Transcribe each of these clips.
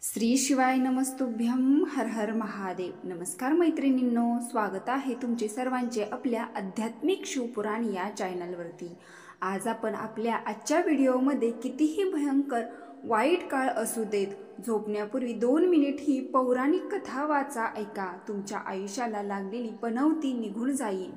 श्री शिवाय नमस्तुभ्यं हर हर महादेव। नमस्कार मैत्रिणींनो, स्वागत आहे तुमचे सर्वांचे आपल्या आध्यात्मिक शिवपुराण या चॅनलवरती। आज आपण आपल्या आजच्या व्हिडिओमध्ये कितीही भयंकर वाईट काळ असू देत झोपण्यापूर्वी 2 मिनिट ही पौराणिक कथा वाचा, ऐका, तुमच्या आयुष्याला लागलेली पनवती निघून जाईल।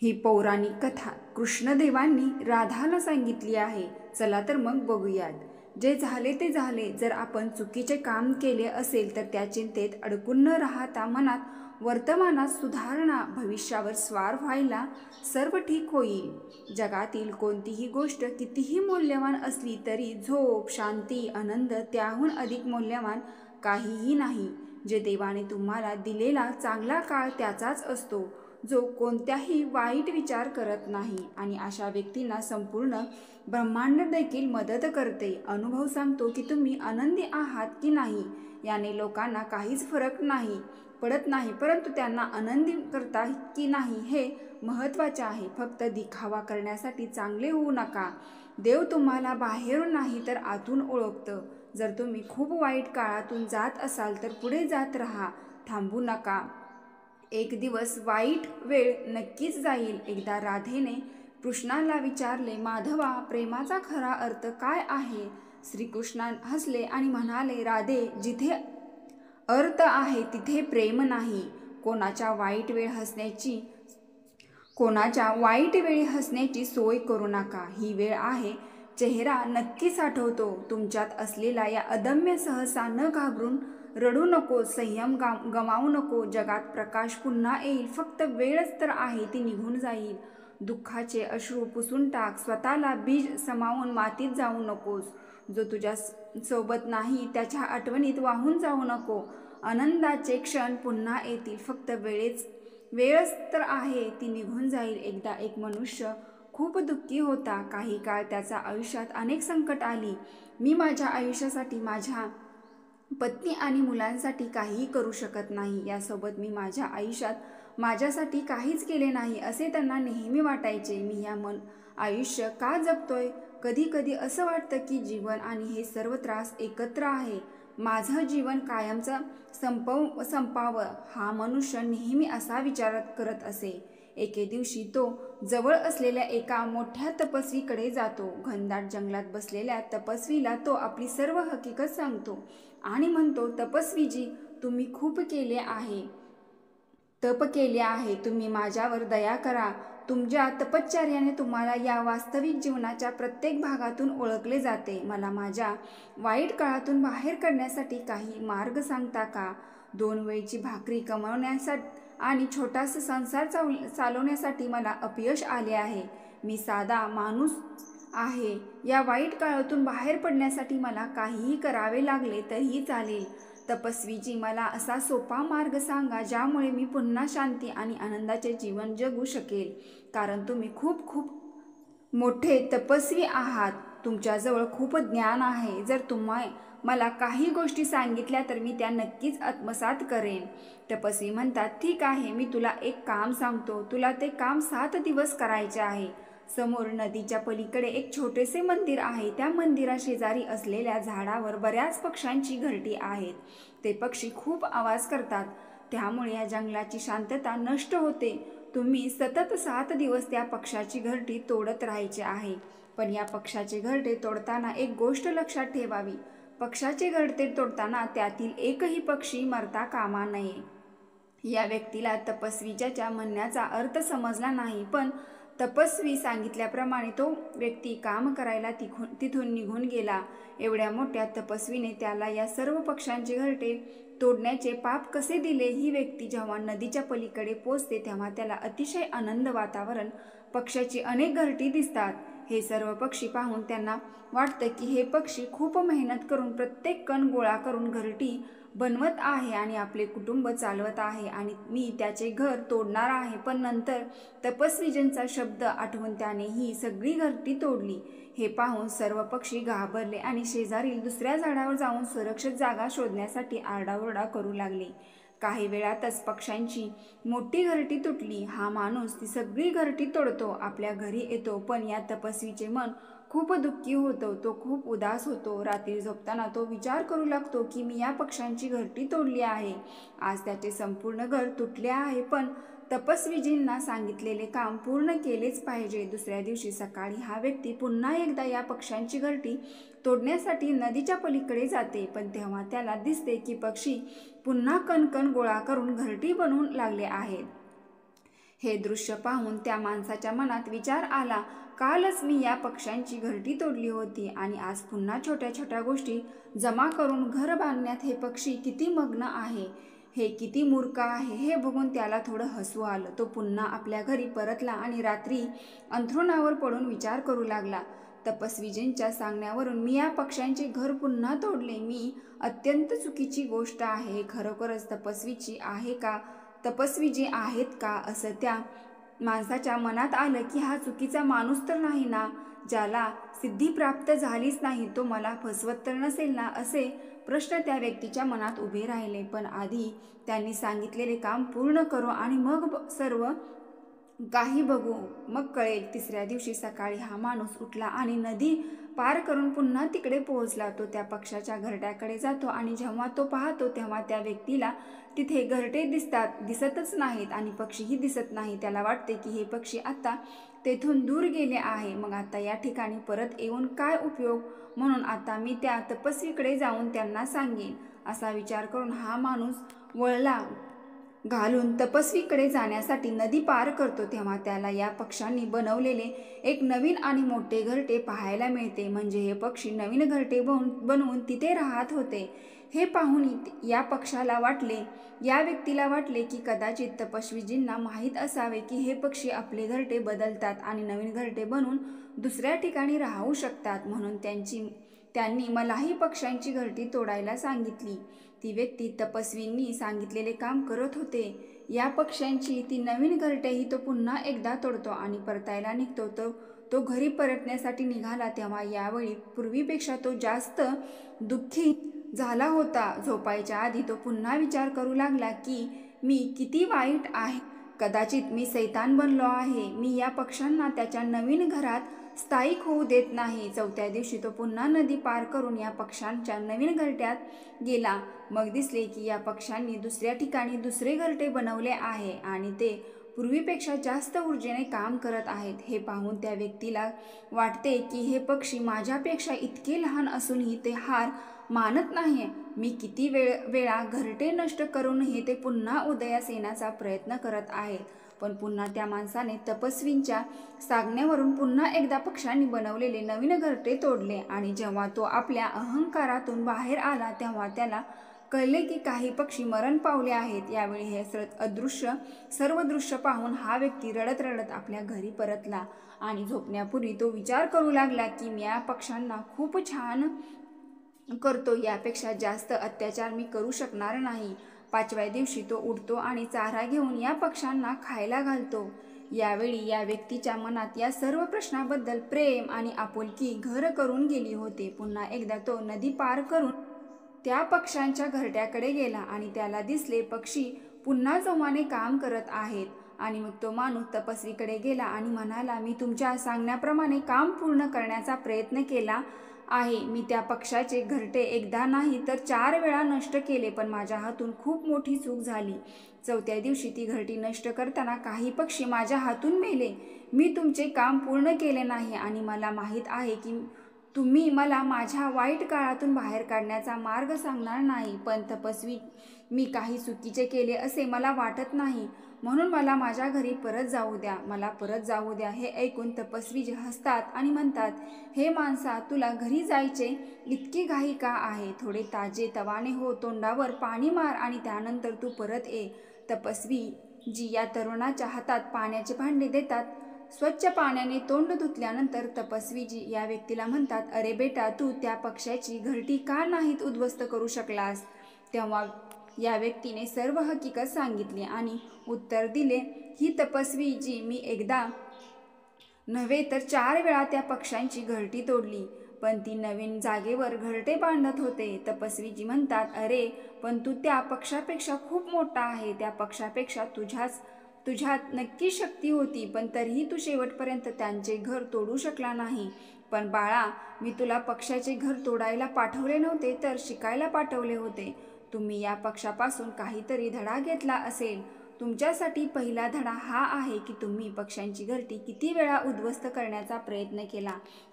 ही पौराणिक कथा कृष्णदेवांनी राधाला सांगितली आहे। चला तर मग बघूयात। जे झाले ते झाले, जर आपण चुकीचे काम केले असेल तर त्या चिंतेत अडकून न राहता मनात वर्तमानात सुधारणा, भविष्यावर स्वार व्हायला सर्व ठीक होईल। जगातील कोणतीही गोष्ट कितीही मौल्यवान असली तरी झोप, शांती, आनंद त्याहून अधिक मौल्यवान काहीही नाही। जे देवाने तुम्हाला दिलेला चांगला काळ त्याचाच असतो, जो कोणत्याही वाईट विचार करत नाही, आणि अशा व्यक्तींना संपूर्ण ब्रह्मांड देखील मदत करते। अनुभव सांगतो की तुम्ही आनंदी आहात की नाही याने लोकांना काहीच फरक पडत नाही, परंतु त्यांना आनंदी करता की नाही हे महत्त्वाचे आहे। फक्त दिखावा करण्यासाठी चांगले होऊ नका। देव तुम्हाला बाहेरून नाही तर आतून ओळखतं। जर तुम्ही खूप वाईट काळातून जात असाल तर पुढे जात राहा, थांबू नका। एक दिवस वाईट वेळ नक्कीच जाईल। एकदा राधेने कृष्णाला विचारले, माधवा, प्रेमाचा खरा अर्थ काय आहे? श्रीकृष्ण हसले आणि म्हणाले, राधे, जिथे अर्थ आहे तिथे प्रेम नाही। कोणाच्या वाईट वेळी हसण्याची सोय करू नका। ही वेळ आहे, चेहरा नक्कीच आठवतो। तुमच्यात असलेला या अदम्य सहसा न घाबरून रडू नको, संयम गमावू नको। जगात प्रकाश पुन्हा येईल, फक्त वेळच तर आहे, ती निघून जाईल। दुःखाचे अश्रू पुसून टाक, स्वतःला बीज समावून मातीत जाऊ नकोस। जो तुझ्या सोबत नाही त्याच्या आठवणीत वाहून जाऊ नको। आनंदाचे क्षण पुन्हा येतील, फक्त वेळच तर आहे, ती निघून जाईल। एकदा एक मनुष्य खूप दुःखी होता। काही काळ त्याच्या आयुष्यात अनेक संकट आली। मी माझ्या आयुष्यासाठी, माझ्या पत्नी आणि मुलांसाठी काहीही करू शकत नाही। यासोबत मी माझ्या आयुष्यात माझ्यासाठी काहीच केले नाही असे त्यांना नेहमी वाटायचे। मी आयुष्य का जगतोय? कधी कधी असं वाटतं की जीवन आणि हे सर्व त्रास एकत्र आहे। माझं जीवन कायमचं संपावं। हा मनुष्य नेहमी असा विचार करत असे। एके दिवशी तो जवळ असलेल्या एका मोठ्या तपस्वीकडे जातो। घनदाट जंगलात बसलेल्या तपस्वीला तो आपली सर्व हकीकत सांगतो आणि म्हणतो, तपस्वीजी, तुम्ही खूप तप केले आहे, तुम्ही माझ्यावर दया करा। तुमच्या तपश्चर्याने तुम्हाला या वास्तविक जीवनाच्या प्रत्येक भागातून ओळखले जाते। मला माझ्या वाईट काळातून बाहेर काढण्यासाठी काही मार्ग सांगता का? 2 वेळची भाकरी कमवण्यासाठी आणि छोटासा संसार चालवण्यासाठी मला अपयश आले आहे। मी साधा माणूस आहे। या वाईट काळातून बाहेर पडण्यासाठी मला काहीही करावे लागले तरीही चालेल। तपस्वीजी, मला असा सोपा मार्ग सांगा ज्यामुळे मी पुन्हा शांती आणि आनंदाचे जीवन जगू शकेल, कारण तुम्ही खूप खूप मोठे तपस्वी आहात। तुमच्याजवळ खूप ज्ञान आहे। जर तुम्ही मला काही गोष्टी सांगितल्या तर मी त्या नक्कीच आत्मसात करेन। तपस्वी म्हणतात, ठीक आहे, मी तुला एक काम सांगतो। तुला ते काम 7 दिवस करायचे आहे। समोर नदीच्या पलीकडे एक छोटेसे मंदिर आहे। त्या मंदिराशेजारी असलेल्या झाडावर बऱ्याच पक्ष्यांची घरटी आहेत। ते पक्षी खूप आवाज करतात, त्यामुळे या जंगलाची शांतता नष्ट होते। तुम्ही सतत 7 दिवस त्या पक्षाची घरटी तोडत राहायचे आहे। पण या पक्षाचे घरटे तोडताना एक गोष्ट लक्षात ठेवावी, पक्षाचे घरटे तोडताना त्यातील एकही पक्षी मरता कामा नये। या व्यक्तीला तपस्वीच्या म्हणण्याचा अर्थ समजला नाही, पण तपस्वी सांगितल्याप्रमाणे तो व्यक्ती काम करायला तिथून निघून गेला। एवढ्या मोठ्या तपस्वीने त्याला या सर्व पक्ष्यांचे घरटे तोडण्याचे पाप कसे दिले? ही व्यक्ती जेव्हा नदीच्या पलीकडे पोचते तेव्हा त्याला अतिशय आनंद वातावरण, पक्ष्याची अनेक घरटी दिसतात। हे सर्व पक्षी पाहून त्यांना वाटतं की हे पक्षी खूप मेहनत करून प्रत्येक कण गोळा करून घरटी बनवत आहे आणि आपले कुटुंब चालवत आहे, आणि मी त्याचे घर तोडणार आहे। पण नंतर तपस्वीजींचा शब्द आठवून त्याने ही सगळी घरटी तोडली। हे पाहून सर्व पक्षी घाबरले आणि शेजारील दुसऱ्या झाडावर जाऊन सुरक्षित जागा शोधण्यासाठी आरडाओरडा करू लागले। काही वेळातच पक्ष्यांची मोठी घरटी तुटली। हा माणूस ती सगळी घरटी तोडतो, आपल्या घरी येतो, पण या तपस्वीचे मन खूप दुःखी होतो, तो खूप उदास होतो. रात्री झोपताना तो विचार करू लागतो की मी या पक्ष्यांची घरटी तोडली आहे. आज त्याचे संपूर्ण घर तुटले आहे, पण तपस्वीजींना सांगितलेले काम पूर्ण केलेच पाहिजे. दुसऱ्या दिवशी सकाळी हा व्यक्ती पुन्हा एकदा या पक्ष्यांची घरटी तोडण्यासाठी नदीच्या पलीकडे जाते, पण तेव्हा त्याला दिसते की पक्षी पुन्हा कणकण गोळा करून घरटी बनवू लागले आहेत. हे दृश्य पाहून त्या माणसाच्या मनात विचार आला, कालच मी या पक्ष्यांची घरटी तोडली होती आणि आज पुन्हा छोट्या छोट्या गोष्टी जमा करून घर बांधण्यात हे पक्षी किती मग्न आहे. हे किती मूर्ख आहे. हे बघून त्याला थोडं हसू आलं. तो पुन्हा आपल्या घरी परतला आणि रात्री अंथरुणावर पडून विचार करू लागला. तपस्वीजींच्या सांगण्यावरून मी या पक्ष्यांचे घर पुन्हा तोडले. मी अत्यंत चुकीची गोष्ट आहे. हे खरोखरच तपस्वीची आहे का, तपस्वीजी आहेत का, असं त्या माणसाच्या मनात आलं की हा चुकीचा माणूस तर नाही ना, ज्याला सिद्धी प्राप्त झालीच नाही, तो मला फसवत तर नसेल ना, असे प्रश्न त्या व्यक्तीच्या मनात उभे राहिले. पण आधी त्यांनी सांगितलेले काम पूर्ण करू आणि मग सर्व काही बघू, मग कळेल. तिसऱ्या दिवशी सकाळी हा माणूस उठला आणि नदी पार करून पुन्हा तिकडे पोहोचला. तो त्या पक्ष्याच्या घरट्याकडे जातो आणि जेव्हा तो पाहतो तेव्हा त्या व्यक्तीला तिथे घरटे दिसतच नाहीत आणि पक्षीही दिसत नाही. त्याला वाटते की हे पक्षी आता तेथून दूर गेले आहे. मग आता या ठिकाणी परत येऊन काय उपयोग, म्हणून आता मी त्या तपस्वीकडे जाऊन त्यांना सांगेन, असा विचार करून हा माणूस वळला घालून तपस्वीकडे जाण्यासाठी नदी पार करतो. तेव्हा त्याला या पक्ष्यांनी बनवलेले एक नवीन आणि मोठे घरटे पाहायला मिळते. म्हणजे हे पक्षी नवीन घरटे बनवून तिथे राहत होते. हे पाहून या पक्षाला वाटले, या व्यक्तीला वाटले की कदाचित तपस्वीजींना माहीत असावे की हे पक्षी आपले घरटे बदलतात आणि नवीन घरटे बनवून दुसऱ्या ठिकाणी राहू शकतात, म्हणून त्यांनी मलाही पक्ष्यांची घरटी तोडायला सांगितली. ती व्यक्ती तपस्वींनी सांगितलेले काम करत होते. या पक्ष्यांची ती नवीन घरटेही तो पुन्हा एकदा तोडतो आणि परतायला निघतो. तो घरी परतण्यासाठी निघाला तेव्हा यावेळी पूर्वीपेक्षा तो जास्त दुःखी झाला होता. झोपायच्या आधी तो पुन्हा विचार करू लागला की मी किती वाईट आहे. कदाचित मी सैतान बनलो आहे. मी या पक्ष्यांना त्याच्या नवीन घरात स्थायिक होऊ देत नाही. चौथ्या दिवशी तो पुन्हा नदी पार करून या पक्ष्यांच्या नवीन घरट्यात गेला. मग दिसले की या पक्ष्यांनी दुसऱ्या ठिकाणी दुसरे घरटे बनवले आहे आणि ते पूर्वीपेक्षा जास्त ऊर्जेने काम करत आहेत. हे पाहून त्या व्यक्तीला वाटते की हे पक्षी माझ्यापेक्षा इतके लहान असूनही ते हार मानत नाही. मी किती वेळा घरटे नष्ट करूनही ते पुन्हा उदयास येण्याचा प्रयत्न करत आहेत. पण पुन्हा त्या माणसाने तपस्वींच्या सांगण्यावरून पुन्हा एकदा पक्ष्यांनी बनवलेले नवीन घरटे तोडले आणि जेव्हा तो आपल्या अहंकारातून बाहेर आला तेव्हा त्याला कळले की काही पक्षी मरण पावले आहेत. यावेळी हे सर्व दृश्य पाहून हा व्यक्ती रडत रडत आपल्या घरी परतला आणि झोपण्यापूर्वी तो विचार करू लागला की मी या पक्ष्यांना खूप छान करतो, यापेक्षा जास्त अत्याचार मी करू शकणार नाही. 5व्या दिवशी तो उठतो आणि चारा घेऊन या पक्ष्यांना खायला घालतो. यावेळी या व्यक्तीच्या मनात या सर्व प्रश्नाबद्दल प्रेम आणि आपुलकी घर करून गेली होती. पुन्हा एकदा तो नदी पार करून त्या पक्ष्यांच्या घरट्याकडे गेला आणि त्याला दिसले पक्षी पुन्हा जोमाने काम करत आहेत. आणि मग तो माणूस तपस्वीकडे गेला आणि म्हणाला, मी तुमच्या सांगण्याप्रमाणे काम पूर्ण करण्याचा प्रयत्न केला आहे. मी त्या पक्षाचे घरटे एकदा नाही तर 4 वेळा नष्ट केले, पण माझ्या हातून खूप मोठी चूक झाली. 4थ्या दिवशी ती घरटी नष्ट करताना काही पक्षी माझ्या हातून मेले. मी तुमचे काम पूर्ण केले नाही आणि मला माहीत आहे की तुम्ही मला माझ्या वाईट काळातून बाहेर काढण्याचा मार्ग सांगणार नाही. पण तपस्वी, मी काही चुकीचे केले असे मला वाटत नाही, म्हणून मला माझ्या घरी परत जाऊ द्या, मला परत जाऊ द्या. हे ऐकून तपस्वी हसतात आणि म्हणतात, हे माणसा, तुला घरी जायचे इतकी घाई का आहे? थोडे ताजे तवाने हो, तोंडावर पाणी मार आणि त्यानंतर तू परत ये. तपस्वी जी या तरुणाच्या हातात पाण्याचे भांडे देतात. स्वच्छ पाण्याने तोंड धुतल्यानंतर तपस्वीजी या व्यक्तीला म्हणतात, अरे बेटा, तू त्या पक्ष्याची घरटी का नाहीत उद्ध्वस्त करू शकलास? तेव्हा या व्यक्तीने सर्व हकीकत सांगितली आणि उत्तर दिले, ही तपस्वीजी, मी एकदा नव्हे तर 4 वेळा त्या पक्ष्यांची घरटी तोडली, पण ती नवीन जागेवर घरटे बांधत होते. तपस्वीजी म्हणतात, अरे पण तू त्या पक्षापेक्षा खूप मोठा आहे. त्या पक्षापेक्षा तुझ्यात नक्की शक्ती होती, पण तरीही तू शेवटपर्यंत त्यांचे घर तोडू शकला नाही. पण बाळा, मी तुला पक्ष्याचे घर तोडायला पाठवले नव्हते, तर शिकायला पाठवले होते. तुम्ही या पक्षापासून काहीतरी धडा घेतला असेल. तुमच्यासाठी पहिला धडा हा आहे की तुम्ही पक्ष्यांची घरटी किती वेळा उद्ध्वस्त करण्याचा प्रयत्न केला,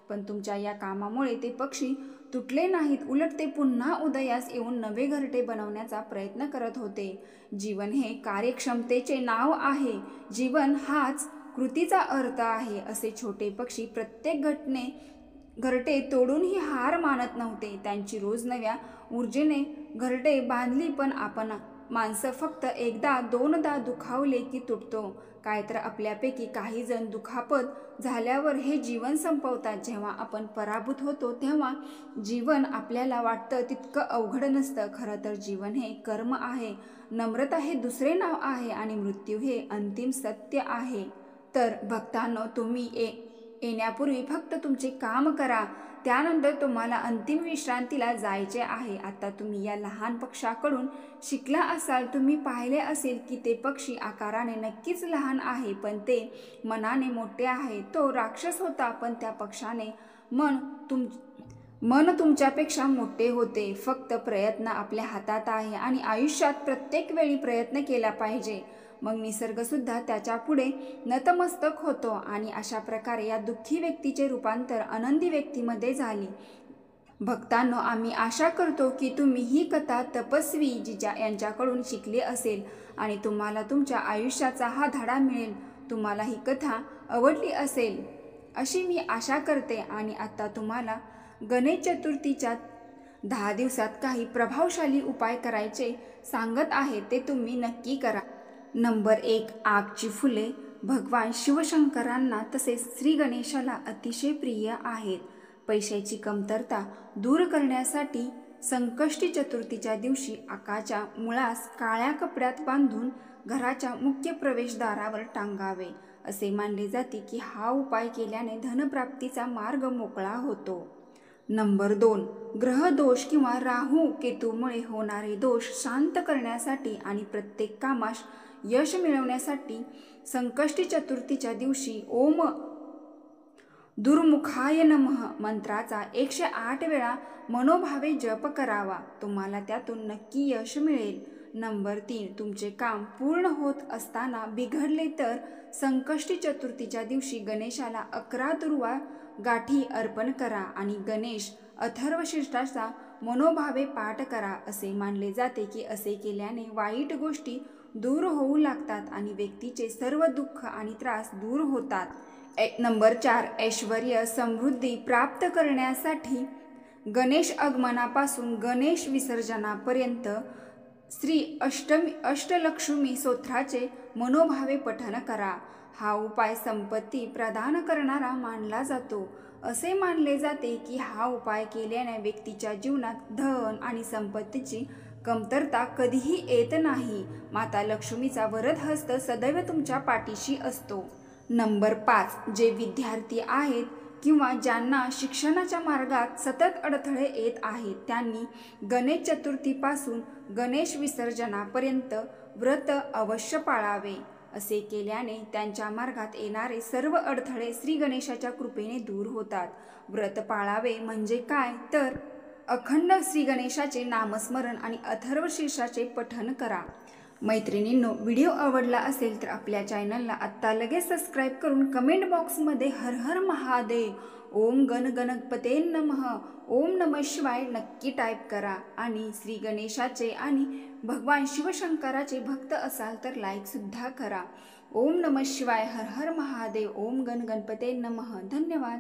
पण तुमच्या या कामामुळे ते पक्षी तुटले नाहीत, उलट ते पुन्हा उदयास येऊन नवे घरटे बनवण्याचा प्रयत्न करत होते. जीवन हे कार्यक्षमतेचे नाव आहे. जीवन हाच कृतीचा अर्थ आहे. असे छोटे पक्षी प्रत्येक घरटे तोडूनही हार मानत नव्हते. त्यांची रोज नव्या ऊर्जेने घरटे बांधली, पण आपण माणसं फक्त एकदा दोनदा दुखावले की तुटतो. काय तर आपल्यापैकी काही जण दुखापत झाल्यावर हे जीवन संपवतात. जेव्हा आपण पराभूत होतो तेव्हा जीवन आपल्याला वाटतं तितकं अवघड नसतं. खरं तर जीवन हे कर्म आहे, नम्रता हे दुसरे नाव आहे आणि मृत्यू हे अंतिम सत्य आहे. तर भक्तांनो, तुम्ही येण्यापूर्वी फक्त तुमचे काम करा, त्यानंतर तुम्हाला अंतिम विश्रांतीला जायचे आहे. आता तुम्ही या लहान पक्षाकडून शिकला असाल. तुम्ही पाहिले असेल की ते पक्षी आकाराने नक्कीच लहान आहे, पण ते मनाने मोठे आहे. तो राक्षस होता, पण त्या पक्षाने मन तुमच्यापेक्षा मोठे होते. फक्त प्रयत्न आपल्या हातात आहे आणि आयुष्यात प्रत्येक वेळी प्रयत्न केला पाहिजे. मग निसर्गसुद्धा त्याच्या पुढे नतमस्तक होतो आणि अशा प्रकारे या दुःखी व्यक्तीचे रूपांतर आनंदी व्यक्तीमध्ये झाली. भक्तांनो, आम्ही आशा करतो की तुम्ही ही कथा तपस्वी जिजा यांच्याकडून शिकली असेल आणि तुम्हाला तुमच्या आयुष्याचा हा धडा मिळेल. तुम्हाला ही कथा आवडली असेल अशी मी आशा करते. आणि आता तुम्हाला गणेश चतुर्थीच्या 10 दिवसात काही प्रभावशाली उपाय करायचे सांगत आहे, ते तुम्ही नक्की करा. नंबर 1. आगची फुले भगवान शिवशंकरांना तसेच श्री गणेशाला अतिशय प्रिय आहेत. पैशाची कमतरता दूर करण्यासाठी संकष्टी चतुर्थीच्या दिवशी आकाच्या मुळास काळ्या कपड्यात बांधून घराच्या मुख्य प्रवेशद्वारावर टांगावे. असे मानले जाते की हा उपाय केल्याने धनप्राप्तीचा मार्ग मोकळा होतो. नंबर 2. ग्रहदोष किंवा राहू केतूमुळे होणारे दोष शांत करण्यासाठी आणि प्रत्येक कामास यश मिळवण्यासाठी संकष्टी चतुर्थीच्या दिवशी ओम दुर्मुखाय नमः मंत्राचा 108 वेळा मनोभावे जप करावा. तुम्हाला त्यातून नक्की यश मिळेल. नंबर 3. तुमचे काम पूर्ण होत असताना बिघडले तर संकष्टी चतुर्थीच्या दिवशी गणेशाला 11 दुर्वा गाठी अर्पण करा आणि गणेश अथर्वशीर्षाचा मनोभावे पाठ करा. असे मानले जाते की असे केल्याने वाईट गोष्टी दूर होऊ लागतात आणि व्यक्तीचे सर्व दुःख आणि त्रास दूर होतात. नंबर 4. ऐश्वर्य समृद्धी प्राप्त करण्यासाठी गणेश आगमनापासून गणेश विसर्जनापर्यंत श्री अष्टलक्ष्मी स्तोत्राचे मनोभावे पठण करा. हा उपाय संपत्ती प्रदान करणारा मानला जातो. असे मानले जाते की हा उपाय केल्याने व्यक्तीच्या जीवनात धन आणि संपत्तीची कमतरता कधीही येत नाही. माता लक्ष्मीचा वरद हस्त सदैव तुमच्या पाठीशी असतो. नंबर 5. जे विद्यार्थी आहेत किंवा ज्यांना शिक्षणाच्या मार्गात सतत अडथळे येत आहेत, त्यांनी गणेश चतुर्थीपासून गणेश विसर्जनापर्यंत व्रत अवश्य पाळावे. असे केल्याने त्यांच्या मार्गात येणारे सर्व अडथळे श्री गणेशाच्या कृपेने दूर होतात. व्रत पाळावे म्हणजे काय तर अखंड श्री गणेशाचे नामस्मरण आणि अथर्वशीर्षाचे पठण करा. मैत्रिणींनो, व्हिडिओ आवडला असेल तर आपल्या चॅनलला आत्ता लगेच सबस्क्राईब करून कमेंट बॉक्समध्ये हर हर महादेव, ओम गण गणपते नमः, ओम नमः शिवाय नक्की टाईप करा. आणि श्री गणेशाचे आणि भगवान शिवशंकराचे भक्त असाल तर लाईकसुद्धा करा. ओम नमः शिवाय, हर हर महादेव, ओम गण गणपते नमः. धन्यवाद.